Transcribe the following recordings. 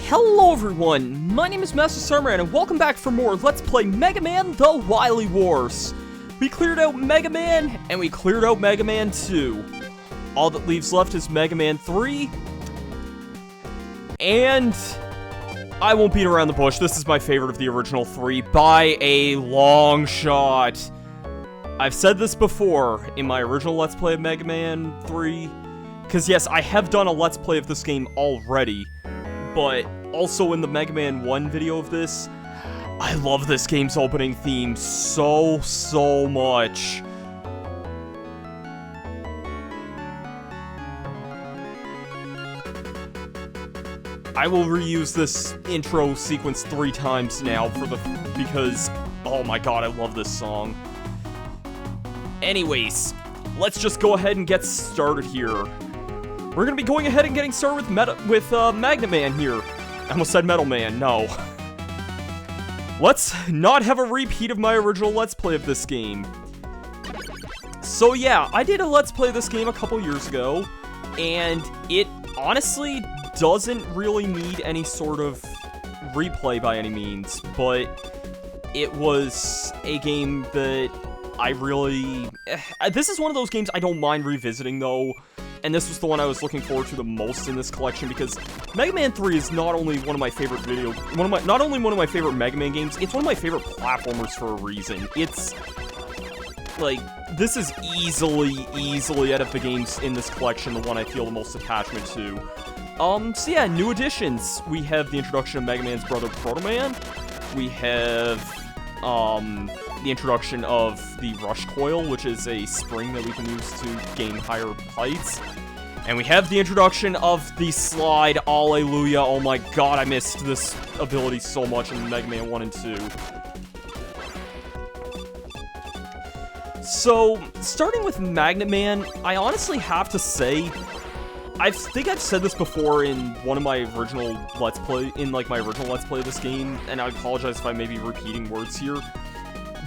Hello everyone, my name is Masterstarman and welcome back for more Let's Play Mega Man The Wily Wars. We cleared out Mega Man, and we cleared out Mega Man 2. All that leaves left is Mega Man 3. And I won't beat around the bush, this is my favorite of the original 3 by a long shot. I've said this before in my original Let's Play of Mega Man 3, because yes, I have done a Let's Play of this game already, but also in the Mega Man 1 video of this, I love this game's opening theme so much. I will reuse this intro sequence 3 times now because, oh my god, I love this song. Anyways, let's just go ahead and get started here. We're gonna be going ahead and getting started with Magnet Man here. I almost said Metal Man, no. Let's not have a repeat of my original Let's Play of this game. So yeah, I did a Let's Play of this game a couple years ago, and it honestly doesn't really need any sort of replay by any means, but it was a game that I really... This is one of those games I don't mind revisiting though, and this was the one I was looking forward to the most in this collection because Mega Man 3 is not only one of my favorite not only one of my favorite Mega Man games, it's one of my favorite platformers for a reason. It's like, this is easily out of the games in this collection the one I feel the most attachment to. So yeah, new additions. We have the introduction of Mega Man's brother Proto Man. We have the introduction of the Rush Coil, which is a spring that we can use to gain higher heights. And we have the introduction of the slide. Alleluia. Oh my god, I missed this ability so much in Mega Man 1 and 2. So, starting with Magnet Man, I honestly have to say, I think I've said this before in one of my original Let's Play, my original Let's Play of this game, and I apologize if I may be repeating words here.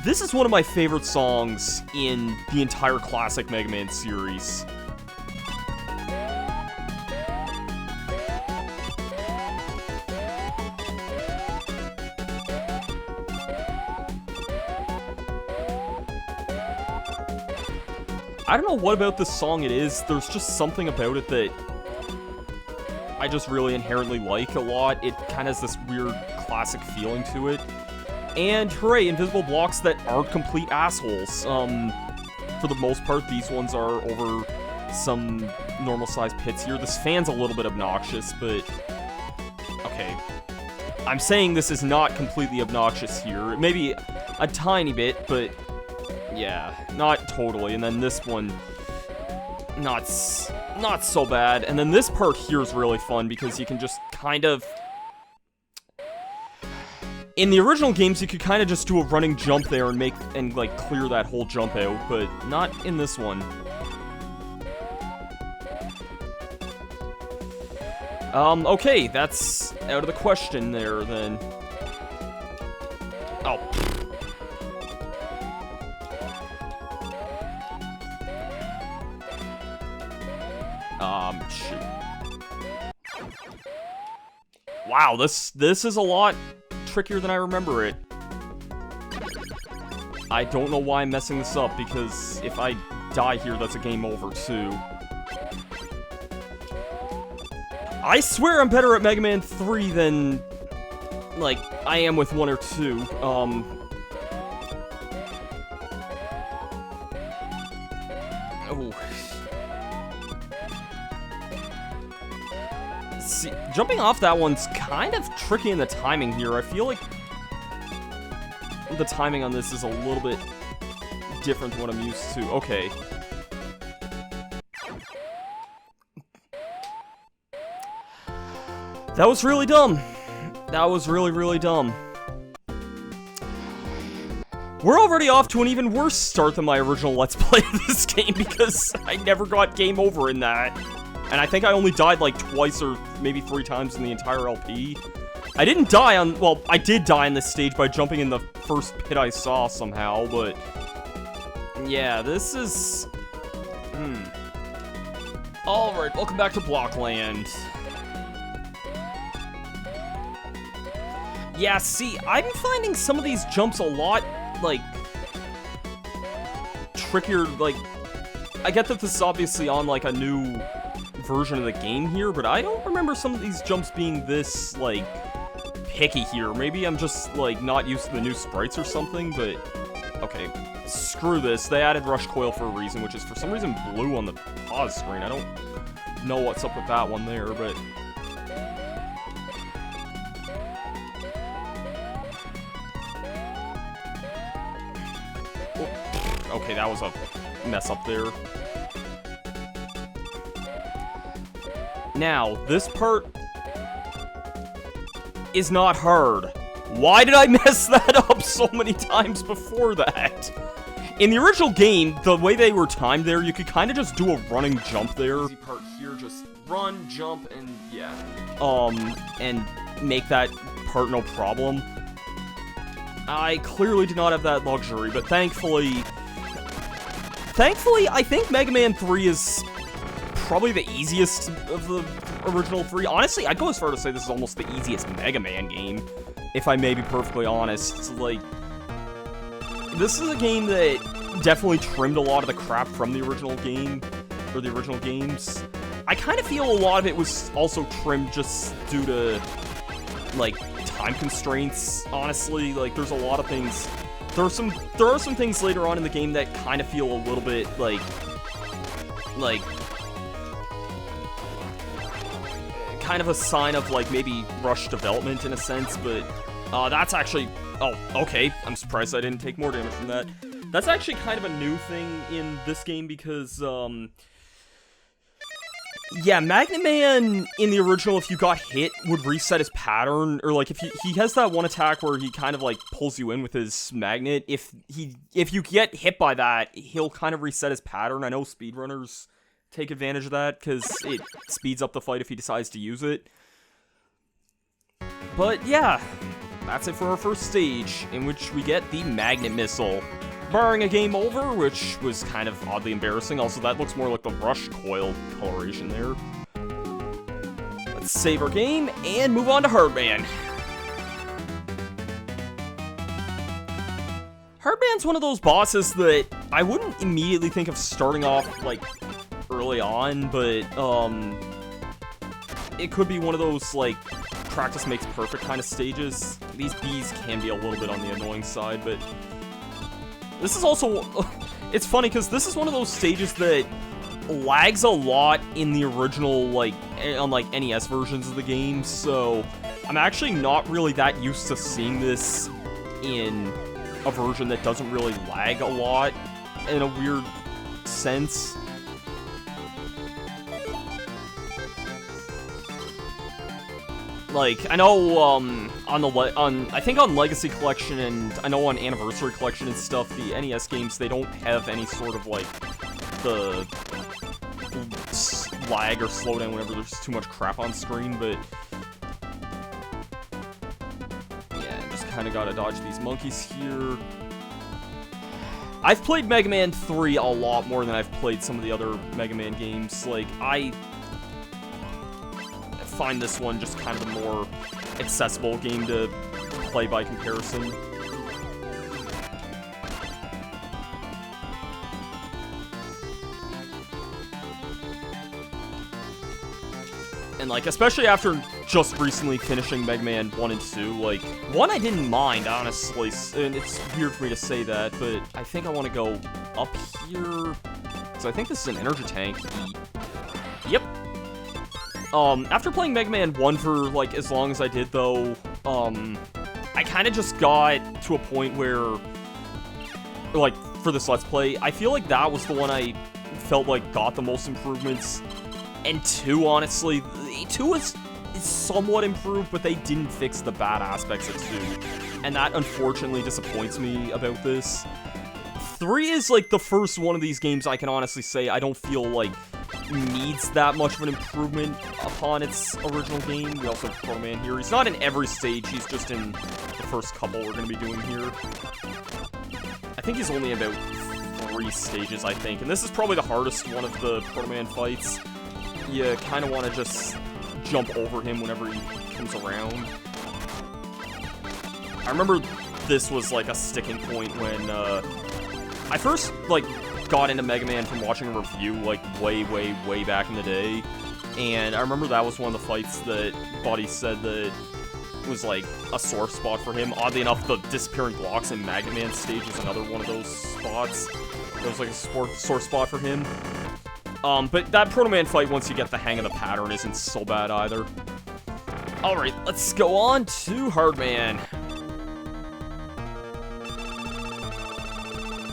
This is one of my favorite songs in the entire classic Mega Man series. I don't know what about this song it is, there's just something about it that I just really inherently like a lot. It kind of has this weird classic feeling to it. And hooray, invisible blocks that aren't complete assholes. For the most part, these ones are over some normal-sized pits here. This fan's a little bit obnoxious, but... okay. I'm saying this is not completely obnoxious here. Maybe a tiny bit, but... yeah, not totally. And then this one, not so bad. And then this part here is really fun because you can just kind of... in the original games, you could kind of just do a running jump there and like clear that whole jump out, but not in this one. Okay, that's out of the question there then. Oh. Shoot. Wow, this is a lot trickier than I remember it. I don't know why I'm messing this up, because if I die here, that's a game over, too. I swear I'm better at Mega Man 3 than, like, I am with 1 or 2. Oh. See, jumping off that one's kind of tricky in the timing here. I feel like the timing on this is a little bit different than what I'm used to. Okay. That was really dumb. That was really dumb. We're already off to an even worse start than my original Let's Play of this game because I never got game over in that. And I think I only died like twice or maybe 3 times in the entire LP. I didn't die on... well, I did die on this stage by jumping in the first pit I saw somehow, but... yeah, this is... Alright, welcome back to Blockland. Yeah, see, I'm finding some of these jumps a lot, like, trickier, like, I get that this is obviously on, like, a new version of the game here, but I don't remember some of these jumps being this, like, picky here. Maybe I'm just, like, not used to the new sprites or something, but, okay, screw this. They added Rush Coil for a reason, which is for some reason blue on the pause screen. I don't know what's up with that one there, but... Okay, that was a mess up there. Now, this part is not hard. Why did I mess that up so many times before that? In the original game, the way they were timed there, you could kind of just do a running jump there. Easy part here, just run, jump, and yeah. And make that part no problem. I clearly did not have that luxury, but thankfully, I think Mega Man 3 is probably the easiest of the original three. Honestly, I'd go as far to say this is almost the easiest Mega Man game, if I may be perfectly honest. Like, this is a game that definitely trimmed a lot of the crap from the original game, or the original games. I kind of feel a lot of it was also trimmed just due to, like, time constraints, honestly. Like, there's a lot of things... There are some things later on in the game that kind of feel a little bit, like, kind of a sign of, like, maybe rushed development in a sense, but, that's actually... Oh, okay, I'm surprised I didn't take more damage from that. That's actually kind of a new thing in this game because, yeah, Magnet Man in the original, if you got hit, would reset his pattern, or, like, if he has that one attack where he kind of, like, pulls you in with his magnet. If you get hit by that, he'll kind of reset his pattern. I know speedrunners take advantage of that, because it speeds up the fight if he decides to use it. But, yeah, that's it for our first stage, in which we get the Magnet Missile. Barring a game over, which was kind of oddly embarrassing. Also, that looks more like the Rush Coil coloration there. Let's save our game and move on to Hardman. Hardman's one of those bosses that I wouldn't immediately think of starting off, like, early on, but, it could be one of those, like, practice makes perfect kind of stages. These bees can be a little bit on the annoying side, but... This is also, it's funny because this is one of those stages that lags a lot in the original, like, on, like, NES versions of the game, so I'm actually not really that used to seeing this in a version that doesn't really lag a lot in a weird sense. Like, I know, I think on Legacy Collection and I know on Anniversary Collection and stuff, the NES games, they don't have any sort of, like, the lag or slowdown whenever there's too much crap on screen, but yeah, just kind of gotta dodge these monkeys here. I've played Mega Man 3 a lot more than I've played some of the other Mega Man games. Like, I find this one just kind of a more accessible game to play by comparison. And, like, especially after just recently finishing Mega Man 1 and 2, like, 1 I didn't mind, honestly, and it's weird for me to say that, but I think I want to go up here, because I think this is an energy tank. Yep. After playing Mega Man 1 for, like, as long as I did, though, I kind of just got to a point where, like, for this Let's Play, I feel like that was the one I felt like got the most improvements. And 2, honestly, 2 is somewhat improved, but they didn't fix the bad aspects of 2. And that, unfortunately, disappoints me about this. 3 is, like, the first one of these games I can honestly say I don't feel like needs that much of an improvement upon its original game. We also have Proto Man here. He's not in every stage, he's just in the first couple we're going to be doing here. I think he's only about 3 stages, I think. And this is probably the hardest one of the Proto Man fights. You kind of want to just jump over him whenever he comes around. I remember this was, like, a sticking point when, I first, like, got into Mega Man from watching a review, like, way, way, way back in the day. And I remember that was one of the fights that Buddy said that was, like, a sore spot for him. Oddly enough, the disappearing blocks in Mega Man stage is another one of those spots. It was, like, a sore spot for him. But that Proto Man fight, once you get the hang of the pattern, isn't so bad either. Alright, let's go on to Hardman.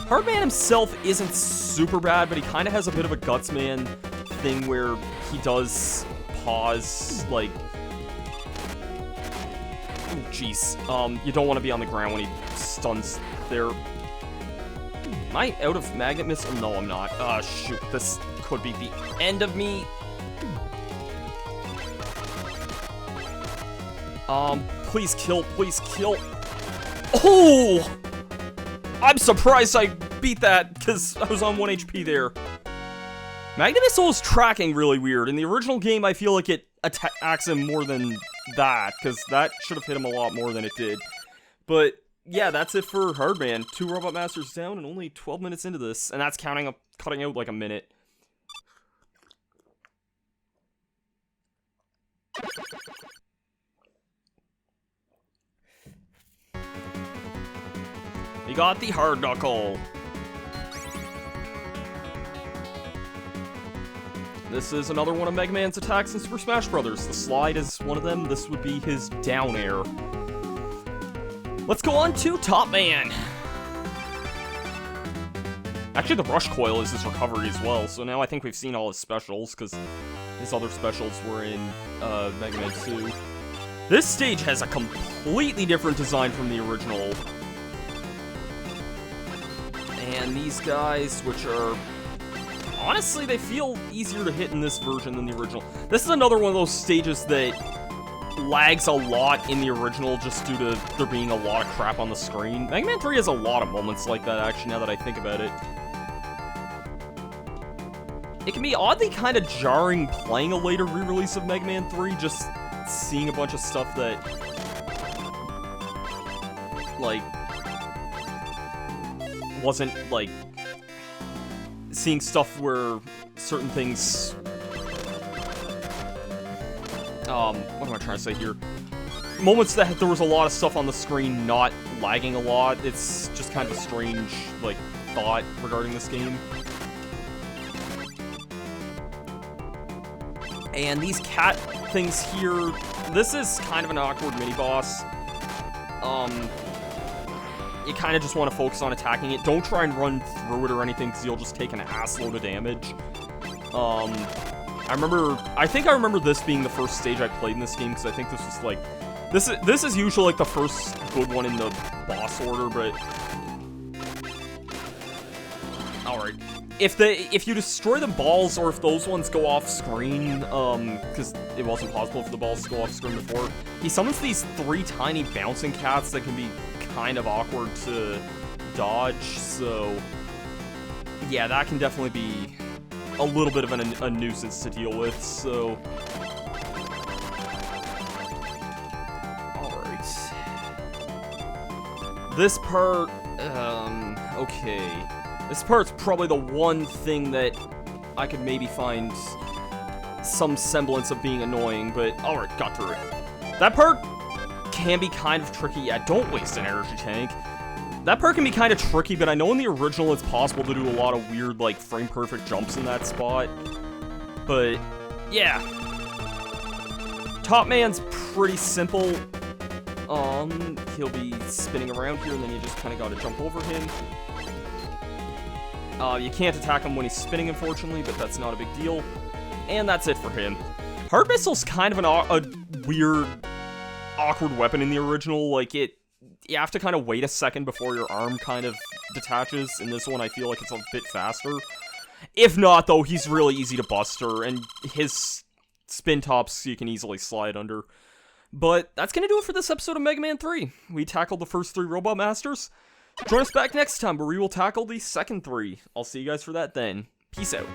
Hardman himself isn't super bad, but he kind of has a bit of a Gutsman thing where he does pause, like... Oh, jeez. You don't want to be on the ground when he stuns there. Am I out of Magnet Missile? No, I'm not. Shoot. This could be the end of me. Please kill, please kill. Oh! I'm surprised I beat that, because I was on 1 HP there. Magnet Missile is tracking really weird. In the original game, I feel like it attacks him more than that, because that should have hit him a lot more than it did. But, yeah, that's it for Hardman. 2 Robot Masters down and only 12 minutes into this, and that's cutting out like a minute. We got the Hard Knuckle. This is another one of Mega Man's attacks in Super Smash Bros. The slide is one of them. This would be his down air. Let's go on to Top Man. Actually, the Rush Coil is his recovery as well, so now I think we've seen all his specials, because his other specials were in Mega Man 2. This stage has a completely different design from the original. And these guys, which are... honestly, they feel easier to hit in this version than the original. This is another one of those stages that lags a lot in the original just due to there being a lot of crap on the screen. Mega Man 3 has a lot of moments like that, actually, now that I think about it. It can be oddly kind of jarring playing a later re-release of Mega Man 3, just seeing a bunch of stuff that... like... wasn't, like... seeing stuff where certain things... what am I trying to say here? Moments that there was a lot of stuff on the screen not lagging a lot. It's just kind of a strange, like, thought regarding this game. And these cat things here, this is kind of an awkward mini-boss. You kind of just want to focus on attacking it. Don't try and run through it or anything, because you'll just take an assload of damage. I think I remember this being the first stage I played in this game, because I think this was like... This is usually like the first good one in the boss order, but... Alright. If you destroy the balls, or if those ones go off screen, because it wasn't possible for the balls to go off screen before, he summons these 3 tiny bouncing cats that can be kind of awkward to dodge, so yeah, that can definitely be a little bit of a nuisance to deal with, so... Alright. This part, okay. This part's probably the one thing that I could maybe find some semblance of being annoying, but alright, got through it. That part can be kind of tricky. Yeah, don't waste an energy tank. That part can be kind of tricky, but I know in the original it's possible to do a lot of weird, like, frame-perfect jumps in that spot. But, yeah. Top Man's pretty simple. He'll be spinning around here, and then you just kind of gotta jump over him. You can't attack him when he's spinning, unfortunately, but that's not a big deal. And that's it for him. Hard Missile's kind of a weird, awkward weapon in the original. Like, you have to kind of wait a second before your arm kind of detaches. In this one, I feel like it's a bit faster. If not, though, he's really easy to buster, and his spin tops you can easily slide under. But that's gonna do it for this episode of Mega Man 3. We tackled the first 3 Robot Masters. Join us back next time where we will tackle the second 3. I'll see you guys for that then. Peace out.